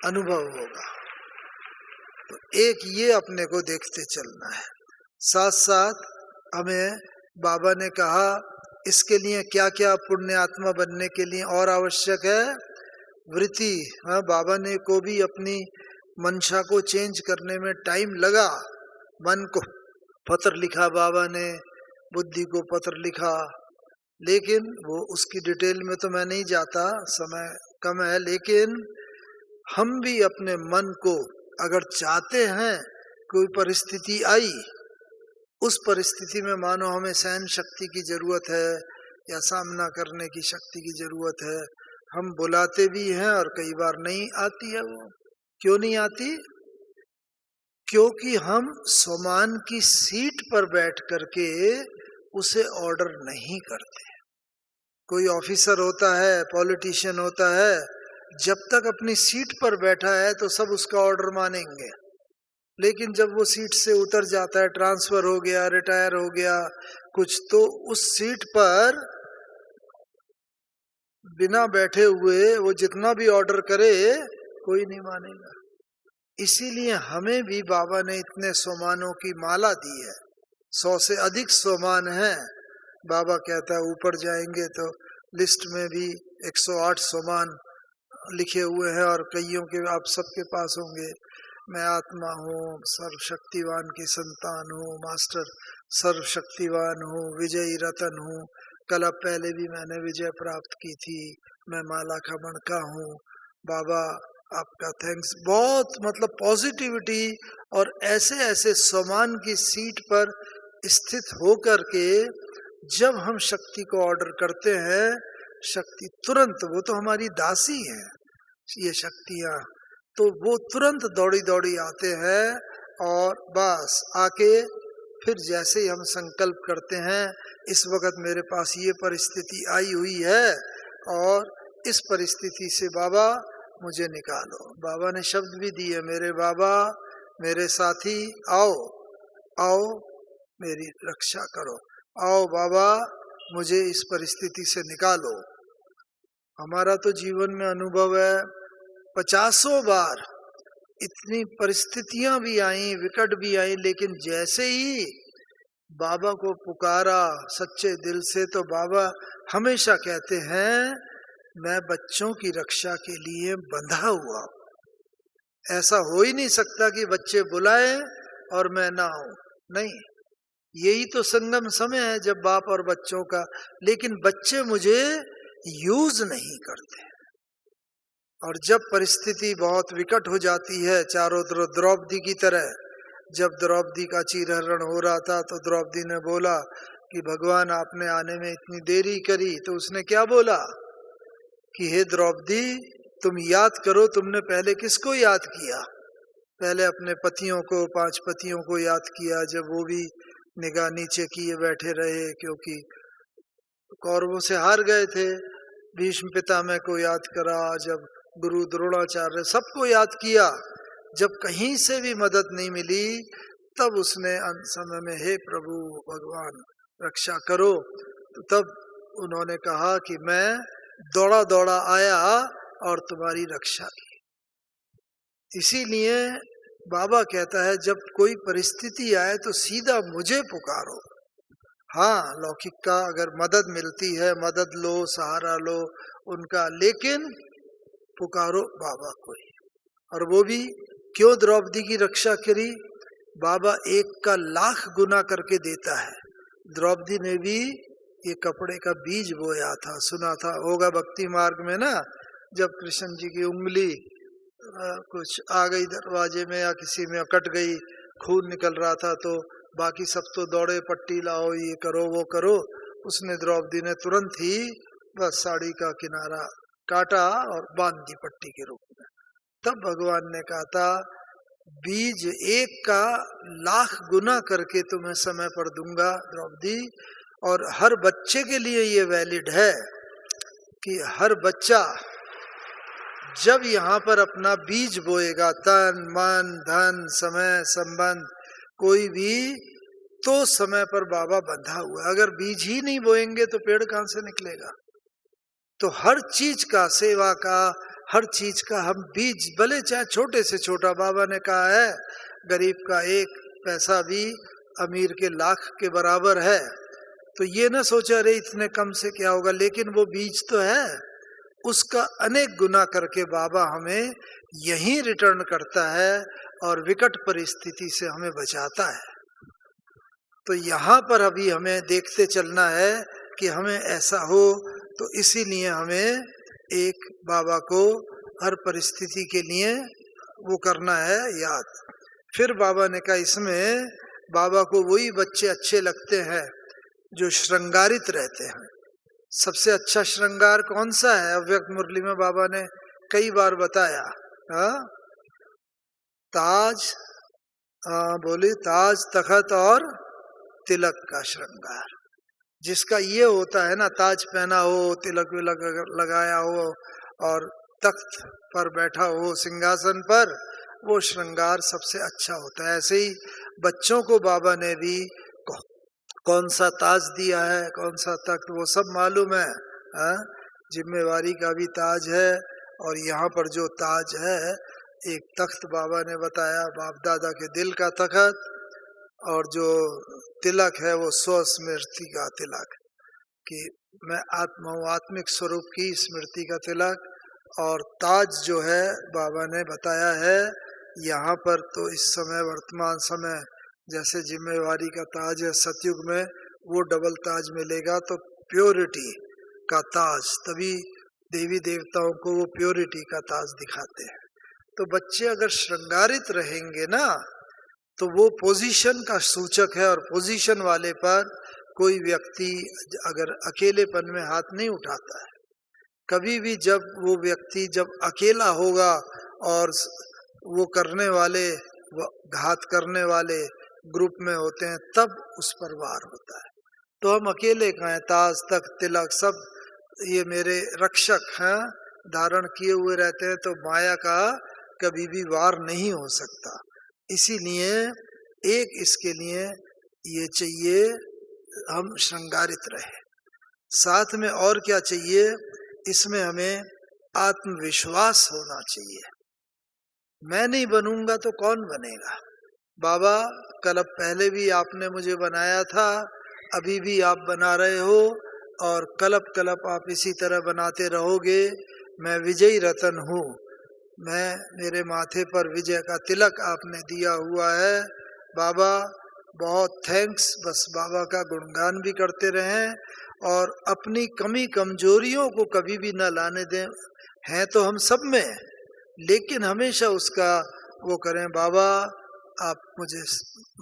अनुभव होगा। तो एक ये अपने को देखते चलना है। साथ साथ हमें बाबा ने कहा इसके लिए क्या क्या पुण्य आत्मा बनने के लिए और आवश्यक है, वृत्ति। हाँ, बाबा ने को भी अपनी मंशा को चेंज करने में टाइम लगा। मन को पत्र लिखा बाबा ने, बुद्धि को पत्र लिखा, लेकिन वो उसकी डिटेल में तो मैं नहीं जाता, समय कम है। लेकिन हम भी अपने मन को अगर चाहते हैं, कोई परिस्थिति आई, उस परिस्थिति में मानो हमें सहन शक्ति की जरूरत है या सामना करने की शक्ति की जरूरत है, हम बुलाते भी हैं और कई बार नहीं आती है वो। क्यों नहीं आती? क्योंकि हम स्वमान की सीट पर बैठ करके उसे ऑर्डर नहीं करते। कोई ऑफिसर होता है, पॉलिटिशियन होता है, जब तक अपनी सीट पर बैठा है तो सब उसका ऑर्डर मानेंगे, लेकिन जब वो सीट से उतर जाता है, ट्रांसफर हो गया, रिटायर हो गया कुछ, तो उस सीट पर बिना बैठे हुए वो जितना भी ऑर्डर करे कोई नहीं मानेगा। इसीलिए हमें भी बाबा ने इतने सोमानों की माला दी है, 100 से अधिक सोमान है। बाबा कहता है ऊपर जाएंगे तो लिस्ट में भी 108 सोमान लिखे हुए हैं और कईयों के आप सबके पास होंगे। मैं आत्मा हूँ, सर्वशक्तिवान की संतान हूँ, मास्टर सर्वशक्तिवान हूँ, विजयी रतन हूँ, कल अब पहले भी मैंने विजय प्राप्त की थी, मैं माला का मणका हूँ, बाबा आपका थैंक्स। बहुत मतलब पॉजिटिविटी, और ऐसे ऐसे सम्मान की सीट पर स्थित होकर के जब हम शक्ति को ऑर्डर करते हैं, शक्ति तुरंत, वो तो हमारी दासी है ये शक्तियां, तो वो तुरंत दौड़ी दौड़ी आते हैं और बस आके फिर जैसे ही हम संकल्प करते हैं इस वक्त मेरे पास ये परिस्थिति आई हुई है और इस परिस्थिति से बाबा मुझे निकालो। बाबा ने शब्द भी दिए, मेरे बाबा मेरे साथी आओ आओ मेरी रक्षा करो, आओ बाबा मुझे इस परिस्थिति से निकालो। हमारा तो जीवन में अनुभव है, 50 बार इतनी परिस्थितियां भी आई, विकट भी आई, लेकिन जैसे ही बाबा को पुकारा सच्चे दिल से तो बाबा हमेशा कहते हैं मैं बच्चों की रक्षा के लिए बंधा हुआ हूं। ऐसा हो ही नहीं सकता कि बच्चे बुलाए और मैं ना आऊं, नहीं, यही तो संगम समय है जब बाप और बच्चों का, लेकिन बच्चे मुझे यूज नहीं करते। और जब परिस्थिति बहुत विकट हो जाती है, चारों तरफ द्रौपदी की तरह, जब द्रौपदी का चीरहरण हो रहा था तो द्रौपदी ने बोला कि भगवान आपने आने में इतनी देरी करी, तो उसने क्या बोला कि हे द्रौपदी तुम याद करो तुमने पहले किसको याद किया? पहले अपने पतियों को, 5 पतियों को याद किया, जब वो भी निगाह नीचे किए बैठे रहे क्योंकि कौरवों से हार गए थे। भीष्म पितामह को याद करा, जब गुरु द्रोणाचार्य, सबको याद किया। जब कहीं से भी मदद नहीं मिली तब उसने अंत समय में हे प्रभु भगवान रक्षा करो, तो तब उन्होंने कहा कि मैं दौड़ा दौड़ा आया और तुम्हारी रक्षा की। इसीलिए बाबा कहता है जब कोई परिस्थिति आए तो सीधा मुझे पुकारो। हाँ, लौकिक का अगर मदद मिलती है, मदद लो, सहारा लो उनका, लेकिन पुकारो बाबा को ही। और वो भी क्यों द्रौपदी की रक्षा करी? बाबा 1 का लाख गुना करके देता है। द्रौपदी ने भी ये कपड़े का बीज बोया था, सुना था होगा भक्ति मार्ग में ना, जब कृष्ण जी की उंगली कुछ आ गई दरवाजे में या किसी में कट गई, खून निकल रहा था, तो बाकी सब तो दौड़े पट्टी लाओ, ये करो वो करो, उसने द्रौपदी ने तुरंत ही बस साड़ी का किनारा काटा और बांध दी पट्टी के रूप में। तब भगवान ने कहा था बीज 1 का लाख गुना करके तुम्हें समय पर दूंगा द्रौपदी। और हर बच्चे के लिए ये वैलिड है कि हर बच्चा जब यहाँ पर अपना बीज बोएगा, तन मन धन समय संबंध कोई भी, तो समय पर बाबा बंधा हुआ। अगर बीज ही नहीं बोएंगे तो पेड़ कहां से निकलेगा? तो हर चीज का, सेवा का, हर चीज का हम बीज, भले चाहे छोटे से छोटा, बाबा ने कहा है गरीब का 1 पैसा भी अमीर के लाख के बराबर है। तो ये ना सोचा अरे इतने कम से क्या होगा, लेकिन वो बीज तो है, उसका अनेक गुना करके बाबा हमें यही रिटर्न करता है और विकट परिस्थिति से हमें बचाता है। तो यहाँ पर अभी हमें देखते चलना है कि हमें ऐसा हो, तो इसीलिए हमें एक बाबा को हर परिस्थिति के लिए वो करना है याद। फिर बाबा ने कहा इसमें बाबा को वही बच्चे अच्छे लगते हैं जो श्रृंगारित रहते हैं, सबसे अच्छा श्रृंगार कौन सा है? अव्यक्त मुरली में बाबा ने कई बार बताया। हाँ, ताज, बोली ताज तखत और तिलक का श्रृंगार। जिसका ये होता है ना, ताज पहना हो, तिलक विलक लगाया हो और तख्त पर बैठा हो सिंहासन पर, वो श्रृंगार सबसे अच्छा होता है। ऐसे ही बच्चों को बाबा ने भी कौन सा ताज दिया है, कौन सा तख्त, वो सब मालूम है। जिम्मेवारी का भी ताज है, और यहाँ पर जो ताज है, एक तख्त बाबा ने बताया बाप दादा के दिल का तख्त, और जो तिलक है वो स्वस्मृति का तिलक, कि मैं आत्मा हूँ, आत्मिक स्वरूप की स्मृति का तिलक। और ताज जो है बाबा ने बताया है यहाँ पर, तो इस समय वर्तमान समय जैसे जिम्मेवारी का ताज है सतयुग में, वो डबल ताज मिलेगा, तो प्योरिटी का ताज, तभी देवी देवताओं को वो प्योरिटी का ताज दिखाते हैं। तो बच्चे अगर श्रृंगारित रहेंगे ना, तो वो पोजीशन का सूचक है, और पोजीशन वाले पर कोई व्यक्ति अगर अकेलेपन में हाथ नहीं उठाता है। कभी भी जब वो व्यक्ति जब अकेला होगा और वो करने वाले, घात करने वाले ग्रुप में होते हैं, तब उस पर वार होता है। तो हम अकेले का है, ताज तख्त तिलक सब ये मेरे रक्षक हैं, धारण किए हुए रहते हैं, तो माया का कभी भी वार नहीं हो सकता। इसीलिए एक इसके लिए ये चाहिए हम श्रृंगारित रहे। साथ में और क्या चाहिए? इसमें हमें आत्मविश्वास होना चाहिए। मैं नहीं बनूंगा तो कौन बनेगा? बाबा, कल पहले भी आपने मुझे बनाया था, अभी भी आप बना रहे हो, और कलप आप इसी तरह बनाते रहोगे। मैं विजयी रतन हूँ, मैं, मेरे माथे पर विजय का तिलक आपने दिया हुआ है। बाबा बहुत थैंक्स। बस बाबा का गुणगान भी करते रहें, और अपनी कमी कमजोरियों को कभी भी न लाने दें। हैं तो हम सब में, लेकिन हमेशा उसका वो करें, बाबा आप मुझे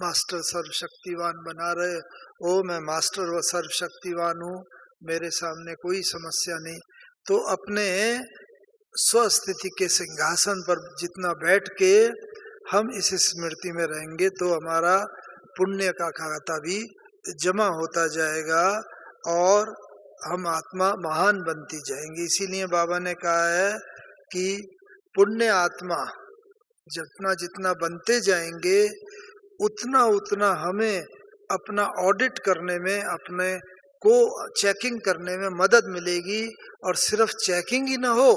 मास्टर सर्वशक्तिवान बना रहे हो, मैं मास्टर व सर्वशक्तिवान हूँ, मेरे सामने कोई समस्या नहीं। तो अपने स्वस्थिति के सिंहासन पर जितना बैठ के हम इस स्मृति में रहेंगे, तो हमारा पुण्य का खाता भी जमा होता जाएगा, और हम आत्मा महान बनती जाएंगी। इसीलिए बाबा ने कहा है कि पुण्य आत्मा जितना जितना बनते जाएंगे, उतना उतना हमें अपना ऑडिट करने में, अपने को चेकिंग करने में मदद मिलेगी। और सिर्फ चेकिंग ही ना हो,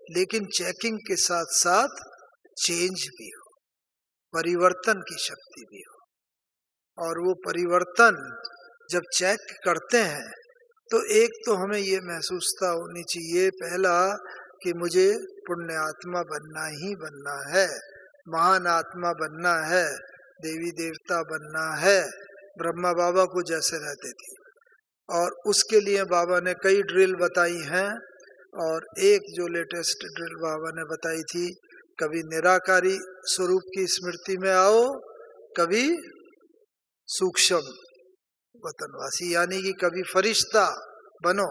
लेकिन चेकिंग के साथ साथ चेंज भी हो, परिवर्तन की शक्ति भी हो। और वो परिवर्तन जब चेक करते हैं, तो एक तो हमें ये महसूसता होनी चाहिए, पहला कि मुझे पुण्य आत्मा बनना ही बनना है, महान आत्मा बनना है, देवी देवता बनना है, ब्रह्मा बाबा को जैसे रहते थे। और उसके लिए बाबा ने कई ड्रिल बताई हैं, और एक जो लेटेस्ट ड्रिल बाबा ने बताई थी, कभी निराकारी स्वरूप की स्मृति में आओ, कभी सूक्ष्म वतनवासी, यानी कि कभी फरिश्ता बनो।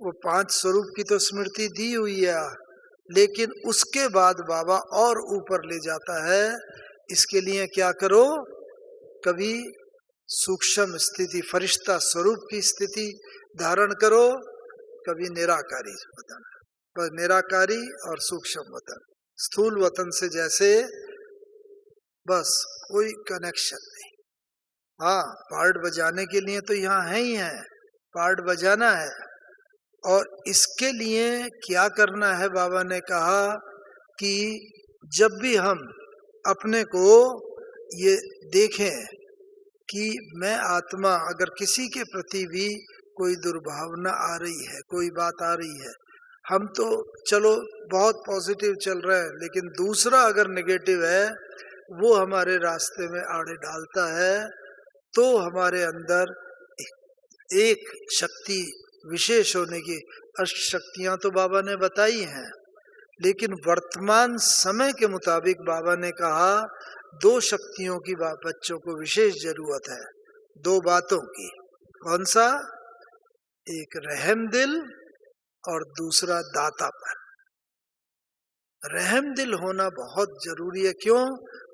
वो 5 स्वरूप की तो स्मृति दी हुई है, लेकिन उसके बाद बाबा और ऊपर ले जाता है। इसके लिए क्या करो? कभी सूक्ष्म स्थिति, फरिश्ता स्वरूप की स्थिति धारण करो, कभी निराकारी वतन। बस निराकारी और सूक्ष्म वतन, स्थूल वतन से जैसे बस कोई कनेक्शन नहीं। हाँ, पार्ट बजाने के लिए तो यहाँ है ही है, पार्ट बजाना है। और इसके लिए क्या करना है? बाबा ने कहा कि जब भी हम अपने को ये देखें कि मैं आत्मा, अगर किसी के प्रति भी कोई दुर्भावना आ रही है, कोई बात आ रही है, हम तो चलो बहुत पॉजिटिव चल रहे हैं, लेकिन दूसरा अगर नेगेटिव है, वो हमारे रास्ते में आड़े डालता है, तो हमारे अंदर एक शक्ति विशेष होने की, अष्ट शक्तियां तो बाबा ने बताई हैं, लेकिन वर्तमान समय के मुताबिक बाबा ने कहा 2 शक्तियों की बच्चों को विशेष जरूरत है, 2 बातों की। कौन सा? एक रहम दिल और दूसरा दातापन। रहम दिल होना बहुत जरूरी है। क्यों?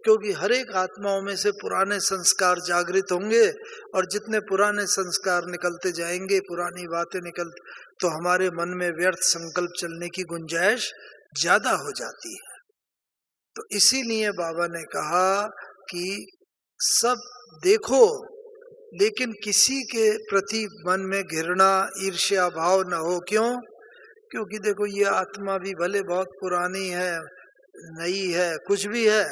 क्योंकि हर एक आत्माओं में से पुराने संस्कार जागृत होंगे, और जितने पुराने संस्कार निकलते जाएंगे, पुरानी बातें निकलती, तो हमारे मन में व्यर्थ संकल्प चलने की गुंजाइश ज्यादा हो जाती है। तो इसीलिए बाबा ने कहा कि सब देखो, लेकिन किसी के प्रति मन में घृणा ईर्ष्या भाव न हो। क्यों? क्योंकि देखो, ये आत्मा भी भले बहुत पुरानी है, नई है, कुछ भी है,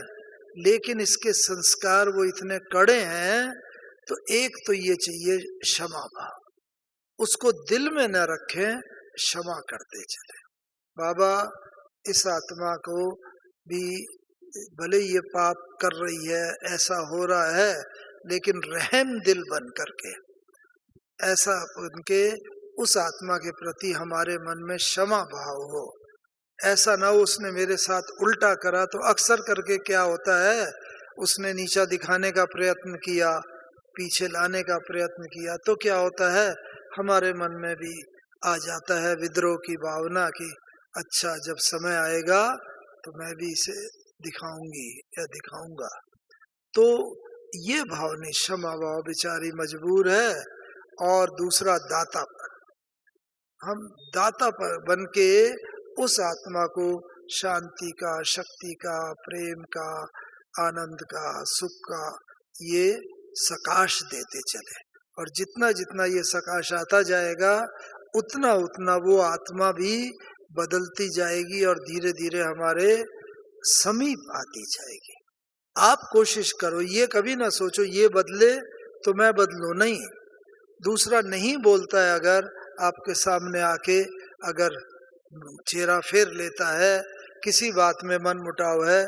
लेकिन इसके संस्कार वो इतने कड़े हैं। तो एक तो ये चाहिए क्षमा भाव, उसको दिल में न रखें, क्षमा करते चले। बाबा इस आत्मा को भी भले ये पाप कर रही है, ऐसा हो रहा है, लेकिन रहम दिल बन करके, ऐसा बन के उस आत्मा के प्रति हमारे मन में क्षमा भाव हो। ऐसा ना हो उसने मेरे साथ उल्टा करा, तो अक्सर करके क्या होता है, उसने नीचा दिखाने का प्रयत्न किया, पीछे लाने का प्रयत्न किया, तो क्या होता है, हमारे मन में भी आ जाता है विद्रोह की भावना की अच्छा जब समय आएगा तो मैं भी इसे दिखाऊंगी या दिखाऊंगा। तो ये भाव नहीं, क्षमा भाव, बेचारी मजबूर है। और दूसरा दातापन, हम दाता बन के उस आत्मा को शांति का, शक्ति का, प्रेम का, आनंद का, सुख का ये सकाश देते चले। और जितना जितना ये सकाश आता जाएगा, उतना उतना वो आत्मा भी बदलती जाएगी और धीरे धीरे हमारे समीप आती जाएगी। आप कोशिश करो, ये कभी ना सोचो ये बदले तो मैं बदलूं, नहीं। दूसरा नहीं बोलता है, अगर आपके सामने आके अगर चेहरा फेर लेता है, किसी बात में मन मुटाव है,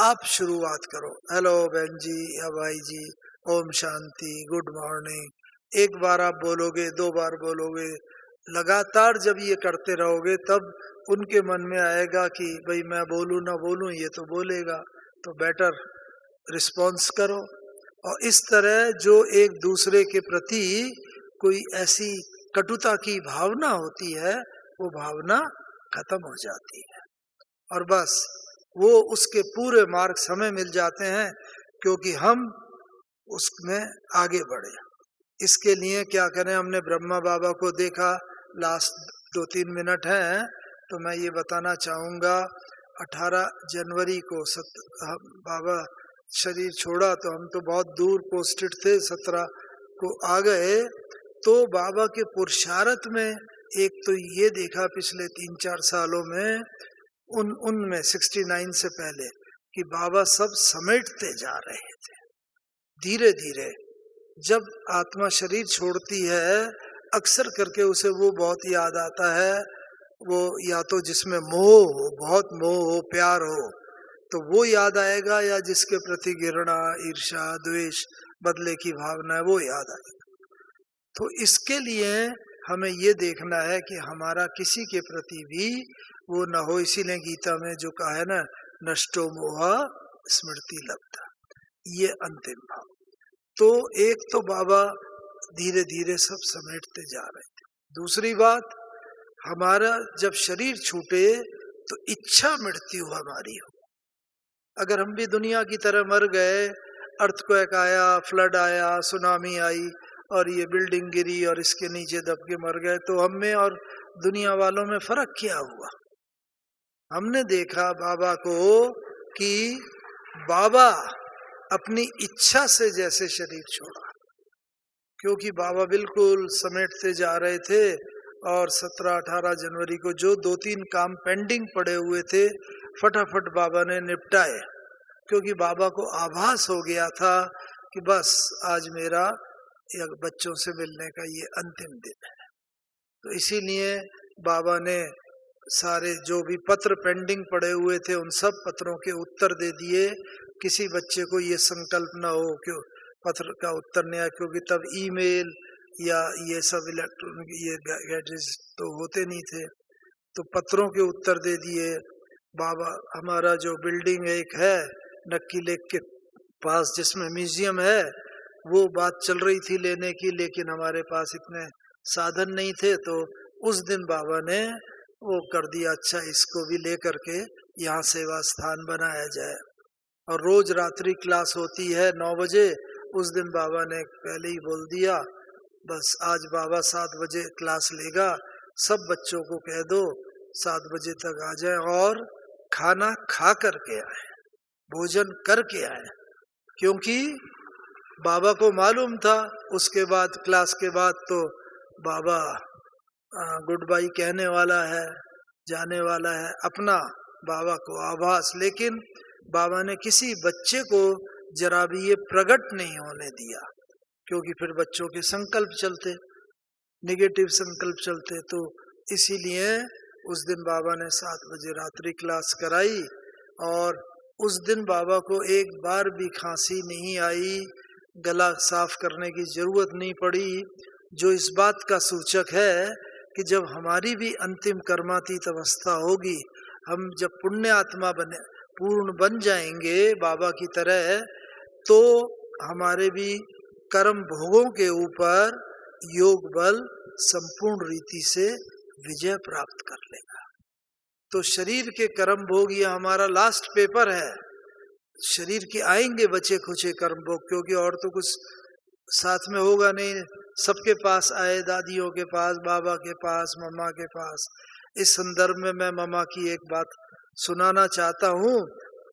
आप शुरुआत करो, हेलो बहन जी या भाई जी, ओम शांति, गुड मॉर्निंग। एक बार आप बोलोगे, 2 बार बोलोगे, लगातार जब ये करते रहोगे, तब उनके मन में आएगा कि भाई मैं बोलूं ना बोलूं, ये तो बोलेगा, तो बेटर रिस्पॉन्स करो। और इस तरह जो एक दूसरे के प्रति कोई ऐसी कटुता की भावना होती है, वो भावना खत्म हो जाती है, और बस वो उसके पूरे मार्क्स हमें मिल जाते हैं, क्योंकि हम उसमें आगे बढ़े। इसके लिए क्या करें, हमने ब्रह्मा बाबा को देखा, लास्ट 2-3 मिनट हैं, तो मैं ये बताना चाहूँगा, 18 जनवरी को बाबा शरीर छोड़ा, तो हम तो बहुत दूर पोस्टेड थे, 17 को आ गए। तो बाबा के पुरुषार्थ में एक तो ये देखा पिछले 3-4 सालों में, उनमें 69 से पहले, कि बाबा सब समेटते जा रहे थे धीरे धीरे। जब आत्मा शरीर छोड़ती है, अक्सर करके उसे वो बहुत याद आता है, वो या तो जिसमें मोह हो, बहुत मोह हो, प्यार हो, तो वो याद आएगा, या जिसके प्रति घृणा, ईर्ष्या, द्वेष, बदले की भावना है, वो याद आएगा। तो इसके लिए हमें ये देखना है कि हमारा किसी के प्रति भी वो न हो। इसीलिए गीता में जो कहा है ना, नष्टो मोहा स्मृति लब्धा, ये अंतिम भाव। तो एक तो बाबा धीरे धीरे सब समेटते जा रहे थे। दूसरी बात, हमारा जब शरीर छूटे तो इच्छा मृत्यु हमारी हो। अगर हम भी दुनिया की तरह मर गए, अर्थक्वेक आया, फ्लड आया, सुनामी आई और ये बिल्डिंग गिरी और इसके नीचे दब के मर गए, तो हम में और दुनिया वालों में फर्क क्या हुआ? हमने देखा बाबा को कि बाबा अपनी इच्छा से जैसे शरीर छोड़ा, क्योंकि बाबा बिल्कुल समेटते जा रहे थे। और 17-18 जनवरी को जो 2-3 काम पेंडिंग पड़े हुए थे, फटाफट बाबा ने निपटाए, क्योंकि बाबा को आभास हो गया था कि बस आज मेरा बच्चों से मिलने का ये अंतिम दिन है। तो इसीलिए बाबा ने सारे जो भी पत्र पेंडिंग पड़े हुए थे, उन सब पत्रों के उत्तर दे दिए। किसी बच्चे को ये संकल्प ना हो कि पत्र का उत्तर नहीं आया, क्योंकि तब ईमेल या ये सब इलेक्ट्रॉनिक ये गैजेट्स तो होते नहीं थे, तो पत्रों के उत्तर दे दिए। बाबा हमारा जो बिल्डिंग एक है नक्की लेक के पास, जिसमें म्यूजियम है, वो बात चल रही थी लेने की, लेकिन हमारे पास इतने साधन नहीं थे, तो उस दिन बाबा ने वो कर दिया, अच्छा इसको भी लेकर के यहाँ सेवा स्थान बनाया जाए। और रोज रात्रि क्लास होती है 9 बजे, उस दिन बाबा ने पहले ही बोल दिया, बस आज बाबा 7 बजे क्लास लेगा, सब बच्चों को कह दो 7 बजे तक आ जाए और खाना खा करके आए, भोजन करके आए। क्योंकि बाबा को मालूम था उसके बाद क्लास के बाद तो बाबा गुड बाय कहने वाला है, जाने वाला है, अपना बाबा को आभास। लेकिन बाबा ने किसी बच्चे को जरा भी ये प्रकट नहीं होने दिया, क्योंकि फिर बच्चों के संकल्प चलते, निगेटिव संकल्प चलते। तो इसीलिए उस दिन बाबा ने 7 बजे रात्रि क्लास कराई। और उस दिन बाबा को एक बार भी खांसी नहीं आई, गला साफ करने की जरूरत नहीं पड़ी, जो इस बात का सूचक है कि जब हमारी भी अंतिम कर्मातीत अवस्था होगी, हम जब पुण्य आत्मा बने पूर्ण बन जाएंगे बाबा की तरह, तो हमारे भी कर्म भोगों के ऊपर योग बल संपूर्ण रीति से विजय प्राप्त कर लेगा। तो शरीर के कर्म भोग ये हमारा लास्ट पेपर है। शरीर के आएंगे बचे खुचे कर्म भोग, क्योंकि और तो कुछ साथ में होगा नहीं। सबके पास आए, दादियों के पास, बाबा के पास, मम्मा के पास। इस संदर्भ में मैं मम्मा की एक बात सुनाना चाहता हूँ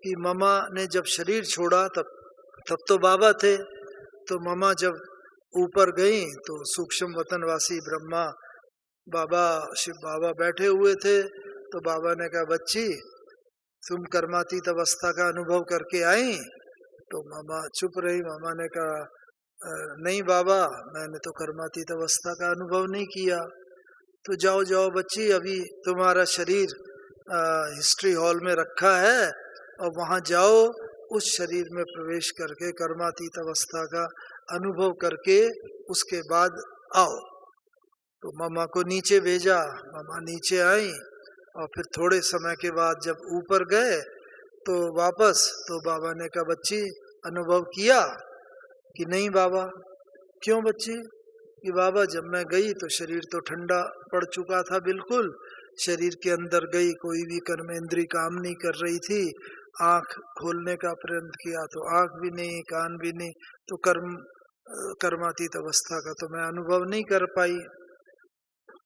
कि मम्मा ने जब शरीर छोड़ा तब तो बाबा थे। तो मम्मा जब ऊपर गई तो सूक्ष्म वतनवासी ब्रह्मा बाबा, शिव बाबा बैठे हुए थे। तो बाबा ने कहा, बच्ची तुम कर्मातीत अवस्था का अनुभव करके आई? तो मामा चुप रही। मामा ने कहा, नहीं बाबा, मैंने तो कर्मातीत अवस्था का अनुभव नहीं किया। तो जाओ जाओ बच्ची, अभी तुम्हारा शरीर हिस्ट्री हॉल में रखा है और वहां जाओ, उस शरीर में प्रवेश करके कर्मातीत अवस्था का अनुभव करके उसके बाद आओ। तो मामा को नीचे भेजा। मामा नीचे आई और फिर थोड़े समय के बाद जब ऊपर गए तो वापस, तो बाबा ने कहा, बच्ची अनुभव किया कि नहीं बाबा? क्यों बच्ची? कि बाबा जब मैं गई तो शरीर तो ठंडा पड़ चुका था बिल्कुल। शरीर के अंदर गई, कोई भी कर्मेंद्री काम नहीं कर रही थी। आंख खोलने का प्रयत्न किया तो आंख भी नहीं, कान भी नहीं, तो कर्मातीत अवस्था का तो मैं अनुभव नहीं कर पाई।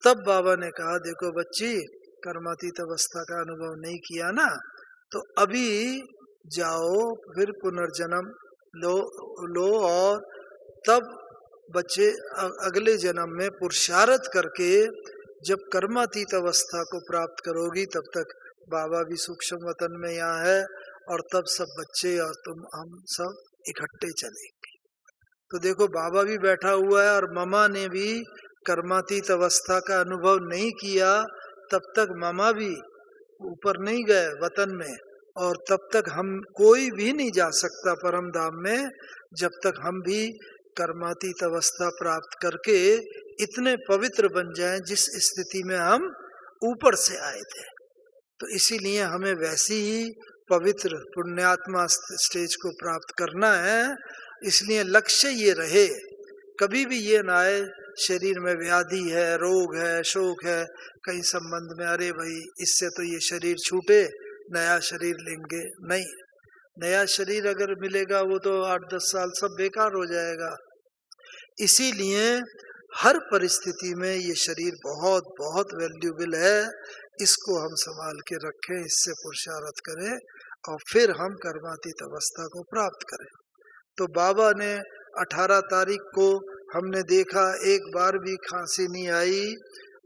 तब बाबा ने कहा, देखो बच्ची, कर्मातीत अवस्था का अनुभव नहीं किया ना, तो अभी जाओ फिर पुनर्जन्म लो और तब बच्चे अगले जन्म में पुरुषार्थ करके जब कर्मातीत अवस्था को प्राप्त करोगी, तब तक बाबा भी सूक्ष्म वतन में यहाँ है और तब सब बच्चे और तुम हम सब इकट्ठे चलेंगे। तो देखो बाबा भी बैठा हुआ है और मामा ने भी कर्मातीत अवस्था का अनुभव नहीं किया, तब तक मामा भी ऊपर नहीं गए वतन में, और तब तक हम कोई भी नहीं जा सकता परम धाम में जब तक हम भी कर्मातीत अवस्था प्राप्त करके इतने पवित्र बन जाएं जिस स्थिति में हम ऊपर से आए थे। तो इसीलिए हमें वैसी ही पवित्र पुण्यात्मा स्टेज को प्राप्त करना है। इसलिए लक्ष्य ये रहे, कभी भी ये ना आए शरीर में व्याधि है, रोग है, शोक है, कहीं संबंध में अरे भाई इससे तो ये शरीर छूटे, नया शरीर लेंगे। नहीं, नया शरीर अगर मिलेगा वो तो 8-10 साल सब बेकार हो जाएगा। इसीलिए हर परिस्थिति में ये शरीर बहुत बहुत वैल्यूबल है, इसको हम संभाल के रखें, इससे पुरुषार्थ करें और फिर हम कर्मातीत अवस्था को प्राप्त करें। तो बाबा ने 18 तारीख को हमने देखा, एक बार भी खांसी नहीं आई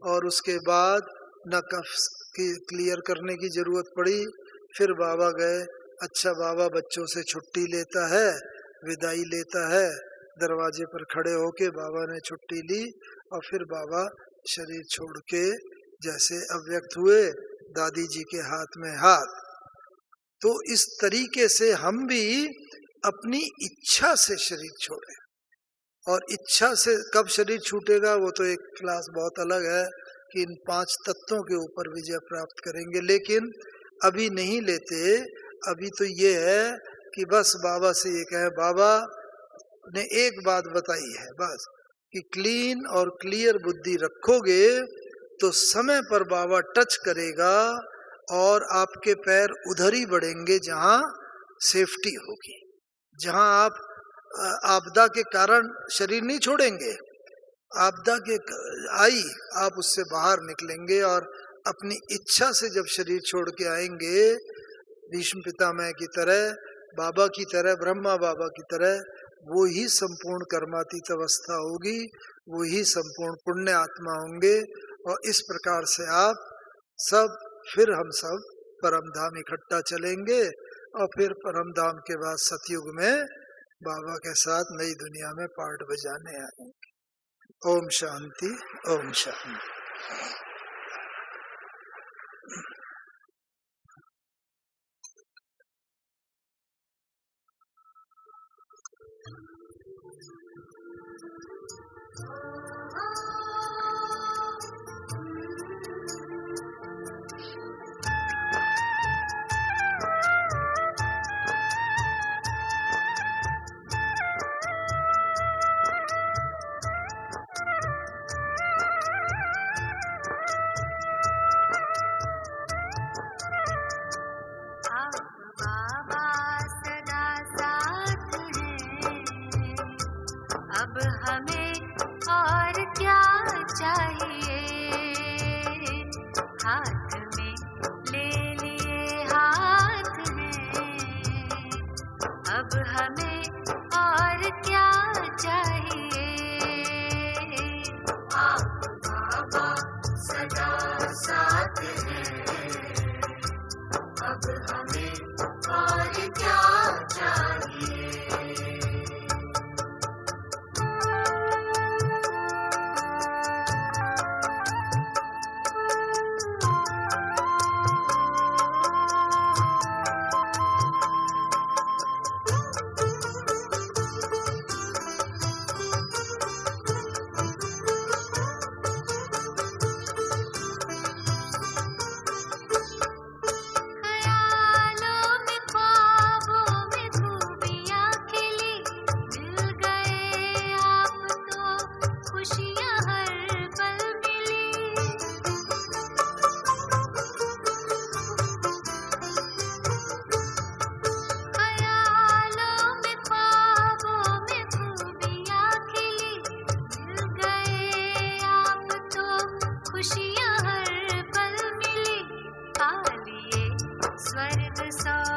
और उसके बाद न कफ की क्लियर करने की जरूरत पड़ी। फिर बाबा गए। अच्छा, बाबा बच्चों से छुट्टी लेता है, विदाई लेता है, दरवाजे पर खड़े होके बाबा ने छुट्टी ली और फिर बाबा शरीर छोड़ के जैसे अव्यक्त हुए, दादी जी के हाथ में हाथ। तो इस तरीके से हम भी अपनी इच्छा से शरीर छोड़े, और इच्छा से कब शरीर छूटेगा वो तो एक क्लास बहुत अलग है कि इन 5 तत्वों के ऊपर विजय प्राप्त करेंगे, लेकिन अभी नहीं लेते। अभी तो ये है कि बस बाबा से ये कहें, बाबा ने एक बात बताई है बस कि क्लीन और क्लियर बुद्धि रखोगे तो समय पर बाबा टच करेगा और आपके पैर उधर ही बढ़ेंगे जहां सेफ्टी होगी, जहां आप आपदा के कारण शरीर नहीं छोड़ेंगे, आपदा के आई आप उससे बाहर निकलेंगे और अपनी इच्छा से जब शरीर छोड़ के आएंगे, भीष्म पितामह की तरह, बाबा की तरह, ब्रह्मा बाबा की तरह, वो ही संपूर्ण कर्मातीत अवस्था होगी, वो ही संपूर्ण पुण्य आत्मा होंगे। और इस प्रकार से आप सब, फिर हम सब परम धाम इकट्ठा चलेंगे और फिर परम धाम के बाद सतयुग में बाबा के साथ नई दुनिया में पार्ट बजाने आएंगे। ओम शांति, ओम शांति। अब हमें और क्या चाहिए, हाथ में ले लिए हाथ में, अब हमें और क्या चाहिए। आप बाबा सदा साथ हैं, अब हमें और क्या चाहिए। स्वर्ग सा